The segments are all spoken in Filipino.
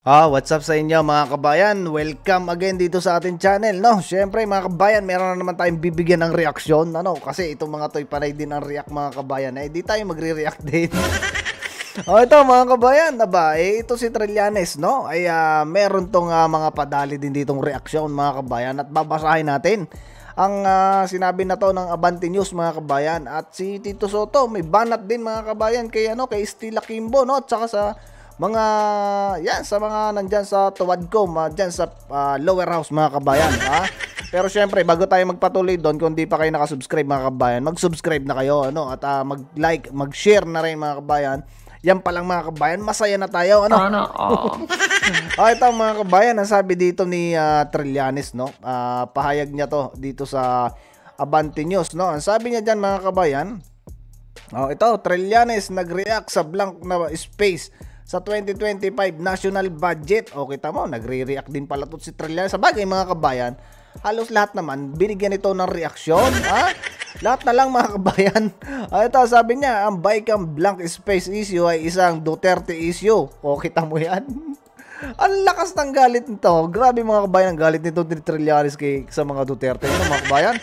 What's up sa inyo mga kabayan? Welcome again dito sa ating channel, no? Syempre mga kabayan, meron na naman tayong bibigyan ng reaksyon, ano? Kasi itong mga to'y panay din ang react mga kabayan. Di tayo magre-react din. Ito mga kabayan, ito si Trillanes, no? Meron tong mga padali din ditong reaksyon mga kabayan at babasahin natin ang sinabi na to ng Abante News mga kabayan. At si Tito Sotto may banat din mga kabayan kay Stella Kimbo, no? At saka sa mga sa mga nandyan sa Tuwadcom, dyan sa lower house mga kabayan, Pero syempre bago tayo magpatuloy doon, kung di pa kayo nakasubscribe mga kabayan, mag-subscribe na kayo, at mag-like, mag-share na rin mga kabayan. Yan pa lang mga kabayan, masaya na tayo, Ito mga kabayan, ang sabi dito ni Trillanes, no? Pahayag niya to dito sa Abante News, no? Ang sabi niya diyan mga kabayan, ito Trillanes nag-react sa blank na space sa 2025 national budget. Kita mo, nagre-react din pala to si Trillanes. Sa bagay mga kabayan, halos lahat naman binigyan ito ng reaksyon, lahat na lang mga kabayan. Ito sabi niya, ang Bicam blank space issue ay isang Duterte issue. Kita mo yan. Ang lakas ng galit nito. Grabe mga kabayan, ang galit nito ni Trillanes sa mga Duterte, mga kabayan.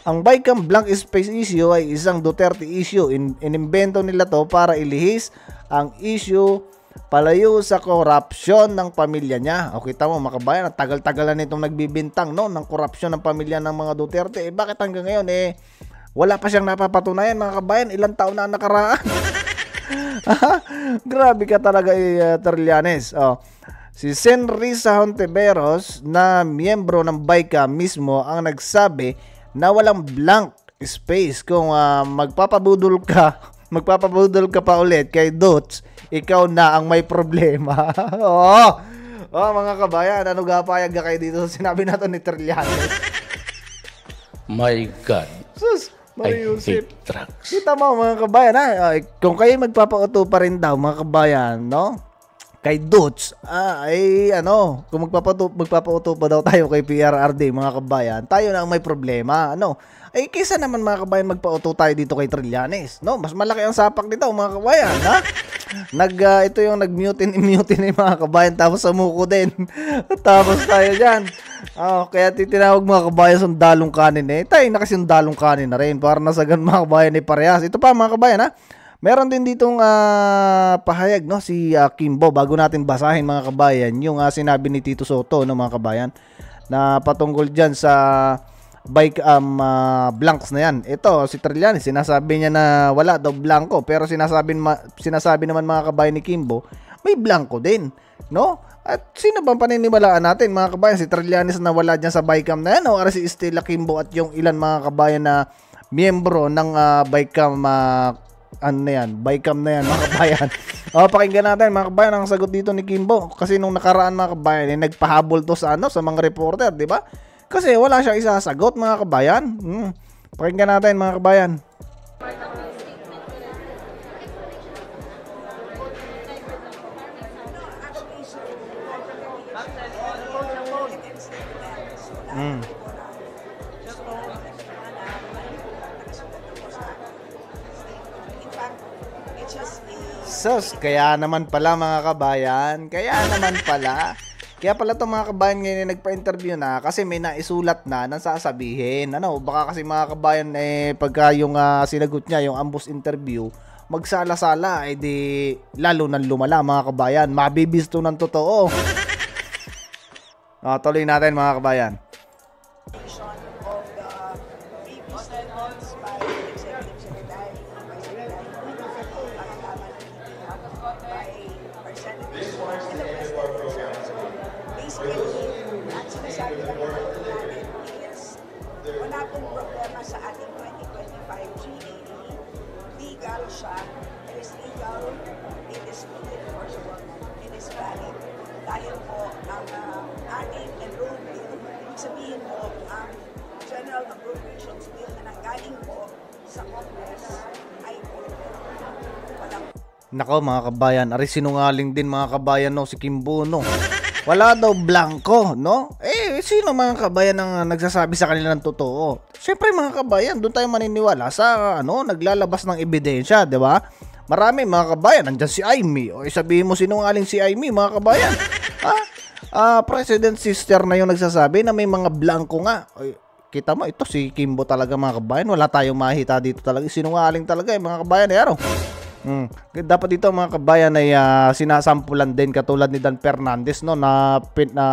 Ang Bicam blank space issue ay isang Duterte issue. Inimbento nila to para ilihis ang issue palayo sa korupsyon ng pamilya niya. Kita mo mga kabayan, tagal-tagal na nitong nagbibintang, no, ng korupsyon ng pamilya ng mga Duterte. Bakit hanggang ngayon wala pa siyang napapatunayan mga kabayan? Ilang taon na nakaraan. Grabe ka talaga Trillanes. Si Senrisa Hontiveros na miyembro ng Bicam mismo ang nagsabi na walang blank space. Kung magpapabudol ka pa ulit kay Dots, ikaw na ang may problema. Mga kabayan, ano gapayag ka kayo dito sa sinabi na to ni Trillanes? My God, Sus, I hate drugs. Kita mo mga kabayan, kung kayo magpapauto pa rin daw mga kabayan, no? Kay Dots, kung magpapauto pa daw tayo kay PRRD mga kabayan, tayo na ang may problema, kaysa naman mga kabayan magpauto tayo dito kay Trillanes, no? Mas malaki ang sapak nito mga kabayan, ito yung nag-mute mga kabayan, tapos samuko din. Tapos tayo dyan. Kaya titinawag mga kabayan sundalong kanin tayo na kasi sundalong kanin na rin para nasagan mga kabayan parehas. Ito pa mga kabayan, meron din ditong pahayag, no, si Kimbo, bago natin basahin mga kabayan yung sinabi ni Tito Sotto, no, mga kabayan, na patungkol dyan sa Bicam blanks na yan. Ito si Trillanes, sinasabi niya na wala daw blanco, pero sinasabi naman mga kabayan ni Kimbo may blanco din, no? At sino bang paniniwalaan natin mga kabayan? Si Trillanes na wala dyan sa Bicam na yan, o si Stella Kimbo at yung ilan mga kabayan na miyembro ng Bicam Bicam na yan mga kabayan? Pakinggan natin mga kabayan ang sagot dito ni Kimbo, kasi nung nakaraan mga kabayan nagpahabol to sa mga reporter, di ba? Kasi wala siyang isasagot mga kabayan. Pakinggan natin mga kabayan. Sus, kaya naman pala mga kabayan. Kaya pala itong mga kabayan ngayon nagpa-interview na kasi may naisulat na nang sasabihin. Baka kasi mga kabayan pagka yung sinagot niya yung ambush interview, magsala-sala, di lalo nang lumala mga kabayan. Mabibisto ng totoo. Tuloy natin mga kabayan. Wala pong problema sa ating 2025 GAA. Legal siya. It is legal. It is enforceable. It is valid. Dahil po ang ating enrolled bill, ibig sabihin po ang General Appropriations Bill na nanggaling po sa Congress ay po walang. Nako mga kabayan, sinungaling din mga kabayan, no, si Kimbo, no? Wala daw blanco, no? Sino mga kabayan ang nagsasabi sa kanila ng totoo? Siyempre mga kabayan, doon tayo maniniwala sa naglalabas ng ebidensya, di ba? Marami mga kabayan, nandiyan si Aimee. O sabihin mo sinungaling si Aimee mga kabayan. President sister na yung nagsasabi na may mga blanco nga. Ay, kita mo, ito si Kimbo talaga mga kabayan. Wala tayong makita dito talaga. Sinungaling talaga mga kabayan. Ano? Dapat dito mga kabayan ay sinasampulan din katulad ni Dan Fernandez no, na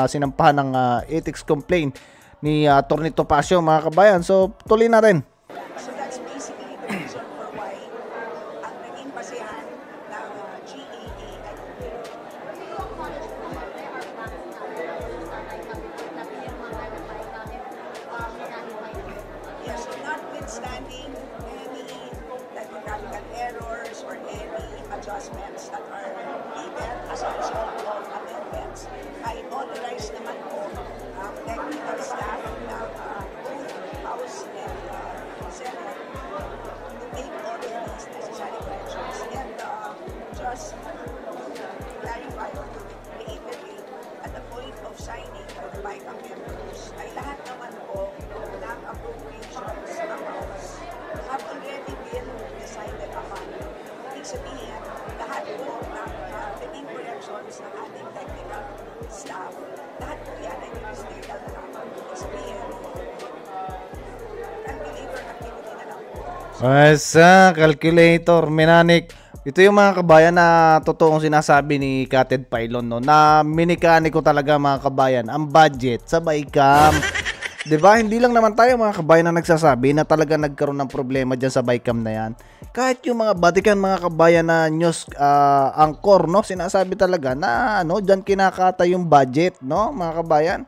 sinampahan ng ethics complaint ni Atty. Topacio mga kabayan. So, tuloy na rin. So that's basically the reason for why ang naging basehan ng GAA ay yes, notwithstanding any typographical errors or any adjustments that are needed as a result of amendments, ay authorize naman po ang technical staff ng both House and Senate to take all of these necessary corrections and just clarify or to reiterate at the point of signing by the BICAM members ay lahat naman po ng appropriations amounts have already been decided upon. Ibig sabihin, lahat po ng naging corrections ng ating technical staff, lahat po yan ay ministerial na lamang. Ibig sabihin, calculator activity na lang po. Calculator, Menanik. Ito yung mga kabayan na totoong sinasabi ni Kated Pylon no, na minikaniko talaga mga kabayan ang budget sa BICAM. 'Di ba? Hindi lang naman tayo mga kabayan na nagsasabi na talaga nagkaroon ng problema diyan sa BICAM na 'yan. Kahit yung mga Vatican mga kabayan na news anchor no, sinasabi talaga na ano, diyan kinakata yung budget no, mga kabayan.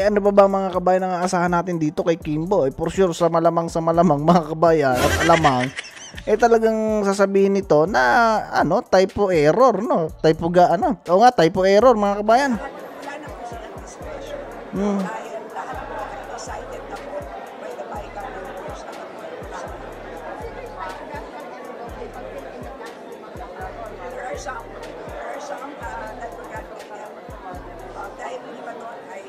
Ano ba mga kabayan ang aasahan natin dito kay Kimbo? For sure sa malamang mga kabayan at alamang talagang sasabihin nito na ano, typo error no, typo typo error mga kabayan. Wala na po silang discretion. Dahil lahat po ay decided na po by the BICAM members at the point of signing. There are some typographical error. Dahil yung iba doon ay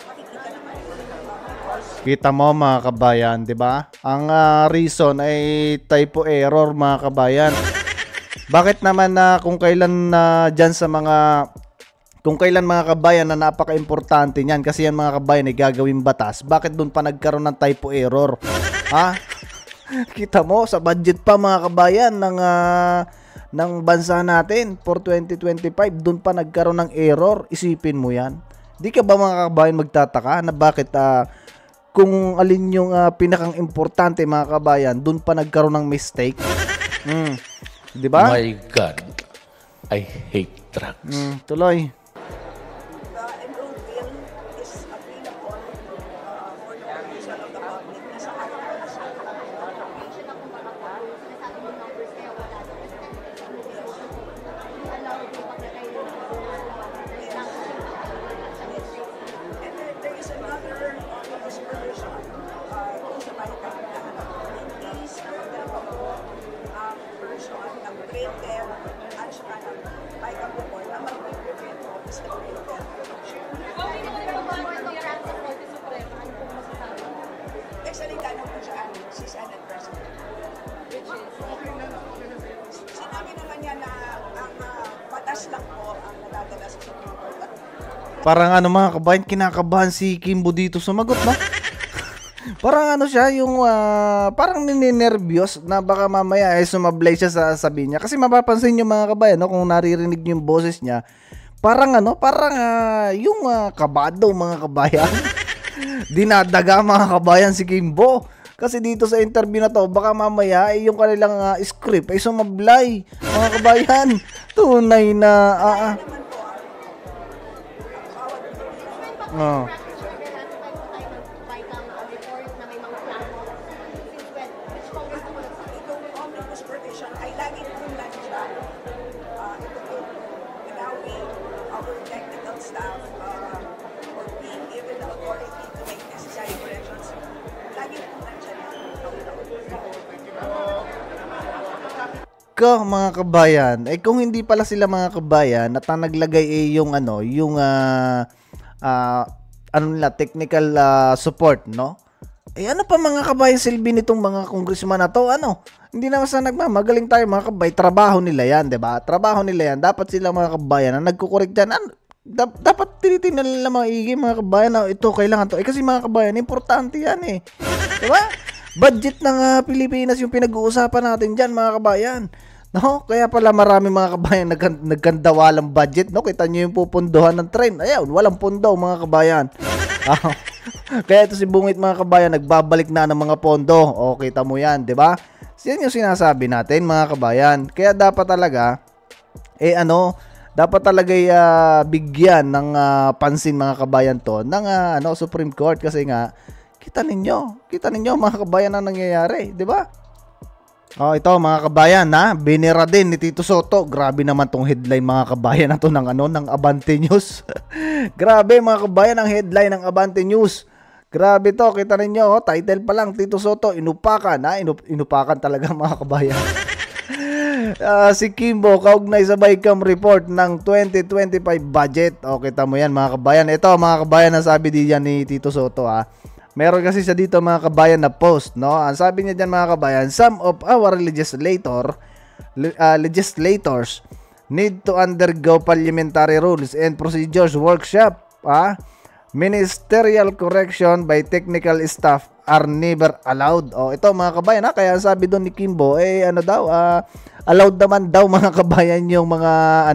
makikita naman because Kita mo mga kabayan, 'di ba? Ang reason ay typo error mga kabayan. Bakit naman kung kailan diyan sa kung kailan mga kabayan na napaka-importante niyan kasi yan mga kabayan ay gagawing batas, bakit doon pa nagkaroon ng typo error? Ha? Kita mo sa budget pa mga kabayan ng bansa natin for 2025, doon pa nagkaroon ng error. Isipin mo yan. Di ka ba mga kabayan magtataka na bakit kung alin yung pinakang importante mga kabayan, doon pa nagkaroon ng mistake? Di ba? My God, I hate drugs. Tuloy. the enrolled bill is available for the perusal of the public na sa ating website. And there is another office provision kung sa BICAM na in case na po ang version ng grade 10 at saka ng BICAM report na mag-prevent po is the grade 10 production. Nagsalita na po siya si Senate President. Sinabi naman niya na ang batas lang po ang nadadala sa Supreme Court. Parang ano mga kabayan, kinakabahan si Kimbo dito sumagot, no? Parang ano siya, yung parang nininervyos na baka mamaya ay sumablay siya sa sabi niya. Kasi mapapansin niyo mga kabayan, no, kung naririnig niyo yung boses niya, parang yung kabado mga kabayan. Dinadaga mga kabayan si Kimbo. Kasi dito sa interview na to, baka mamaya yung kanilang script ay sumablay mga kabayan. Tunay na Itong omnibus provision ay lagi pong nandiyan. Ito po, ginawin our technical staff or being given the authority to make necessary corrections. Lagi pong nandiyan. mga kabayan, kung hindi pala sila mga kabayan at ang naglagay yung technical support, no? Eh ano pa mga kabayan silbi nitong mga congressman na to? Ano? Hindi naman sa nagmamagaling tayo mga kabay. Trabaho nila yan, 'di ba? Trabaho nila yan. Dapat sila mga kabayan na nagkukorek dyan. Dapat tinitingnan nila maigi mga kabayan na ito kailangan to. Eh kasi mga kabayan, importante yan eh. 'Di ba? Budget ng Pilipinas yung pinag-uusapan natin diyan mga kabayan. No? Kaya pala marami mga kabayan nagkandawalang budget, no? Kita niyo yung pupunduhan ng train. Ayun, walang pundo mga kabayan. Kaya ito si Bungit mga kabayan, nagbabalik na ng mga pondo. O, kita mo yan, 'di ba? Yan yung sinasabi natin mga kabayan. Kaya dapat talaga dapat talaga bigyan ng pansin mga kabayan to ng Supreme Court kasi nga kita ninyo mga kabayan ang nangyayari, 'di ba? Oh, ito mga kabayan binira din ni Tito Soto. Grabe naman tong headline mga kabayan na to ng Abante News. Grabe mga kabayan ang headline ng Abante News. Grabe to, kita ninyo, title pa lang, Tito Soto inupakan, inupakan talaga mga kabayan. Si Kimbo kaugnay sa BICAM report ng 2025 budget. O, kita mo yan mga kabayan. Ito mga kabayan, ang sabi diyan ni Tito Soto meron kasi siya dito mga kabayan na post, no? Ang sabi niya diyan mga kabayan, some of our legislators need to undergo parliamentary rules and procedures workshop. Ministerial correction by technical staff are never allowed. Oh, ito mga kabayan kaya sabi doon ni Kimbo allowed naman daw mga kabayan yung mga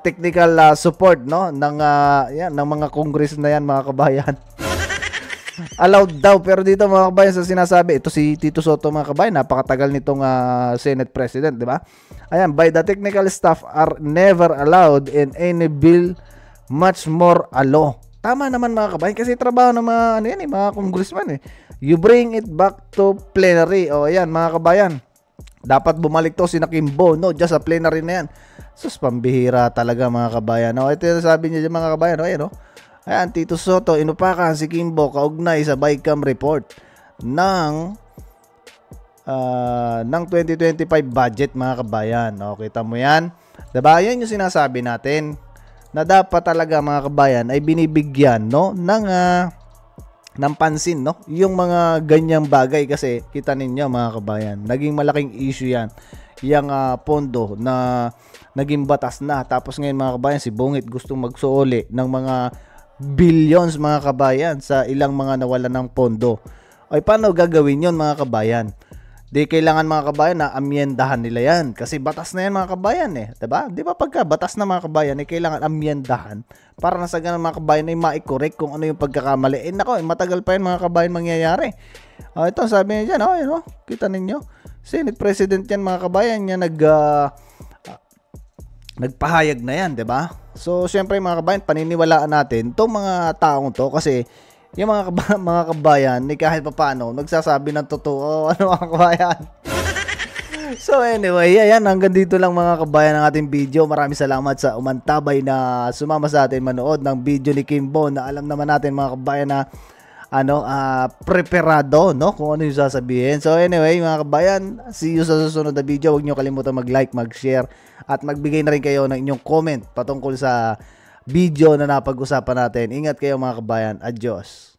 technical support, no, ng mga congress na yan mga kabayan. Allowed daw, pero dito mga kabayan sa sinasabi, ito si Tito Soto mga kabayan, napakatagal nitong Senate President, di ba? Ayan, by the technical staff are never allowed in any bill, much more a law. Tama naman mga kabayan, kasi trabaho ng mga congressman eh. You bring it back to plenary. O ayan mga kabayan, dapat bumalik to si Kimbo, no, just sa plenary na yan. Sus, pambihira talaga mga kabayan. O, ito yung sabi niya mga kabayan, ayan o. Ayan, Tito Soto, inupakan si Kimbo kaugnay sa BICAM report ng 2025 budget mga kabayan. O, kita mo yan. Diba? Yan yung sinasabi natin na dapat talaga mga kabayan ay binibigyan, no, ng pansin, no, yung mga ganyang bagay kasi kita ninyo mga kabayan, naging malaking issue yan. Yung pondo na naging batas na. Tapos ngayon mga kabayan, si Bungit gustong magsuoli ng mga billions mga kabayan sa ilang mga nawalan ng pondo. Ay paano gagawin yon mga kabayan? Di kailangan mga kabayan na amyendahan nila yan kasi batas na yan mga kabayan eh, diba? Di ba pagka batas na mga kabayan ay kailangan amyendahan para na sa ganun mga kabayan ay ma-correct kung ano yung pagkakamali. Eh nako, matagal pa yan mga kabayan mangyayari. Ito sabi niya dyan, kita ninyo, Senate President yan mga kabayan, yan nagpahayag na yan, 'di ba? So, syempre mga kabayan, paniniwalaan natin 'tong mga taong 'to kasi yung mga kabayan, kahit papaano nagsasabi ng totoo, mga kabayan. So, anyway, ayan, hanggang dito lang mga kabayan ang ating video. Maraming salamat sa umantabay na sumama sa atin manood ng video ni Kimbo na alam naman natin mga kabayan na preparado, no, kung ano yung sasabihin. So anyway mga kabayan, see you sa susunod na video. Huwag nyo kalimutan mag-like, mag-share at magbigay na rin kayo ng inyong comment patungkol sa video na napag-usapan natin. Ingat kayo mga kabayan. Adios.